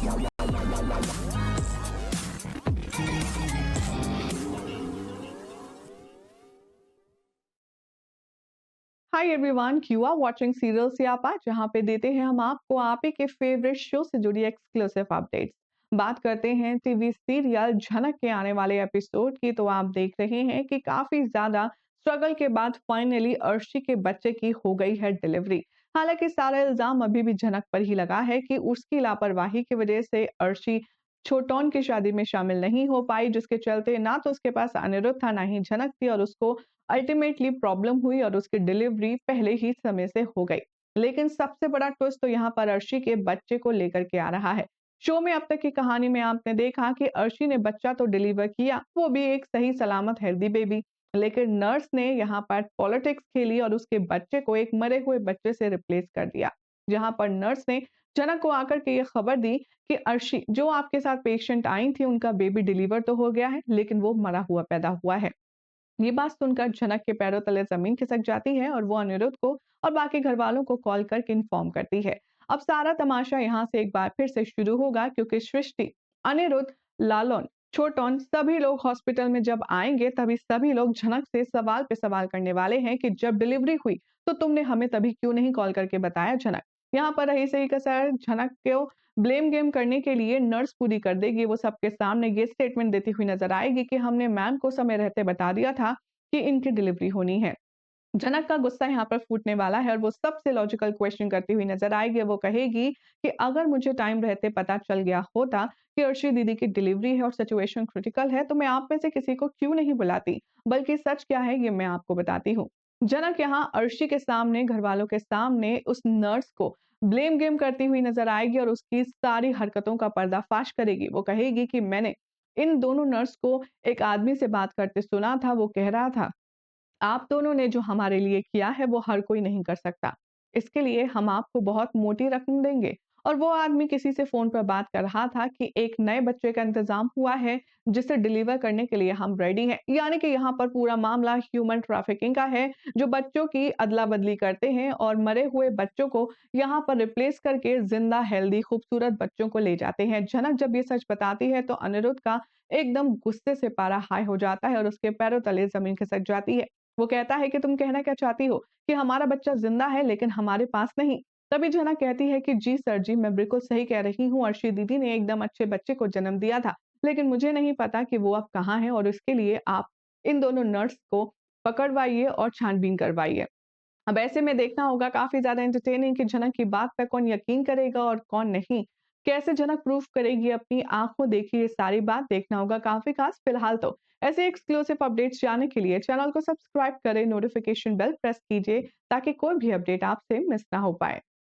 Hi everyone, you are watching serial Siyapa, जहां पे देते हैं हम आपको आप ही के फेवरेट शो से जुड़ी एक्सक्लूसिव अपडेट्स। बात करते हैं टीवी सीरियल झनक के आने वाले एपिसोड की, तो आप देख रहे हैं कि काफी ज्यादा स्ट्रगल के बाद फाइनली अर्शी के बच्चे की हो गई है डिलीवरी। हालांकि सारा इल्जाम अभी भी झनक पर ही लगा है कि उसकी लापरवाही की वजह से अर्शी छोटौन की शादी में शामिल नहीं हो पाई, जिसके चलते ना तो उसके पास अनिरुद्ध था ना ही झनक थी, और उसको अल्टीमेटली प्रॉब्लम हुई और उसकी डिलीवरी पहले ही समय से हो गई। लेकिन सबसे बड़ा ट्विस्ट तो यहाँ पर अर्शी के बच्चे को लेकर के आ रहा है। शो में अब तक की कहानी में आपने देखा कि अर्शी ने बच्चा तो डिलीवर किया, वो भी एक सही सलामत हेल्दी बेबी, लेकिन नर्स ने यहाँ पर पॉलिटिक्स खेली और उसके बच्चे को एक मरे हुए बच्चे से रिप्लेस कर दिया। जहां पर नर्स ने जनक को आकर के ये खबर दी कि अर्शी जो आपके साथ पेशेंट आई थी, उनका बेबी डिलीवर तो हो गया है, लेकिन वो मरा हुआ पैदा हुआ है। ये बात सुनकर जनक के पैरों तले जमीन खिसक जाती है और वो अनिरुद्ध को और बाकी घर वालों को कॉल करके इन्फॉर्म करती है। अब सारा तमाशा यहाँ से एक बार फिर से शुरू होगा, क्योंकि सृष्टि, अनिरुद्ध, लालन, छोटन सभी लोग हॉस्पिटल में जब आएंगे, तभी सभी लोग झनक से सवाल पे सवाल करने वाले हैं कि जब डिलीवरी हुई तो तुमने हमें तभी क्यों नहीं कॉल करके बताया। झनक यहाँ पर रही सही कसर झनक को ब्लेम गेम करने के लिए नर्स पूरी कर देगी। वो सबके सामने ये स्टेटमेंट देती हुई नजर आएगी कि हमने मैम को समय रहते बता दिया था कि इनकी डिलीवरी होनी है। जनक का गुस्सा यहाँ पर फूटने वाला है और वो सबसे लॉजिकल क्वेश्चन करती हुई नजर आएगी। वो कहेगी कि अगर मुझे टाइम रहते पता चल गया होता कि अर्शी दीदी की डिलीवरी है और सिचुएशन क्रिटिकल है, तो मैं आप में से किसी को क्यों नहीं बुलाती, बल्कि सच क्या है ये मैं आपको बताती हूँ। जनक यहाँ अर्शी के सामने, घर वालों के सामने उस नर्स को ब्लेम गेम करती हुई नजर आएगी और उसकी सारी हरकतों का पर्दाफाश करेगी। वो कहेगी कि मैंने इन दोनों नर्स को एक आदमी से बात करते सुना था, वो कह रहा था आप दोनों ने जो हमारे लिए किया है वो हर कोई नहीं कर सकता। इसके लिए हम आपको बहुत मोटी रकम देंगे। और वो आदमी किसी से फ़ोन पर बात कर रहा था कि एक नए बच्चे का इंतज़ाम हुआ है, जिसे डिलीवर करने के लिए हम रेडी हैं। यानी कि यहाँ पर पूरा मामला ह्यूमन ट्रैफिकिंग का है, जो बच्चों की अदला-बदली करते हैं और मरे हुए बच्चों को यहाँ पर रिप्लेस करके ज़िंदा, हेल्दी, खूबसूरत बच्चों को ले जाते हैं। झनक जब ये सच बताती है तो अनिरुद्ध का एकदम गुस्से से पारा हाई हो जाता है और उसके पैरों तले ज़मीन खिसक जाती है। वो कहता है कि तुम कहना क्या चाहती हो कि हमारा बच्चा जिंदा है लेकिन हमारे पास नहीं। तभी जना कहती है कि जी सर जी, मैं बिल्कुल सही कह रही हूँ, अर्शी दीदी ने एकदम अच्छे बच्चे को जन्म दिया था, लेकिन मुझे नहीं पता कि वो अब कहाँ है, और इसके लिए आप इन दोनों नर्स को पकड़वाइए और छानबीन करवाइए। अब ऐसे में देखना होगा, काफ़ी ज़्यादा एंटरटेनिंग, कि जनक की बात पे कौन यकीन करेगा और कौन नहीं। कैसे जनक प्रूफ करेगी अपनी आँखों देखी ये सारी बात, देखना होगा काफ़ी खास। फिलहाल तो ऐसे एक्सक्लूसिव अपडेट्स जानने के लिए चैनल को सब्सक्राइब करें, नोटिफिकेशन बेल प्रेस कीजिए ताकि कोई भी अपडेट आपसे मिस ना हो पाए।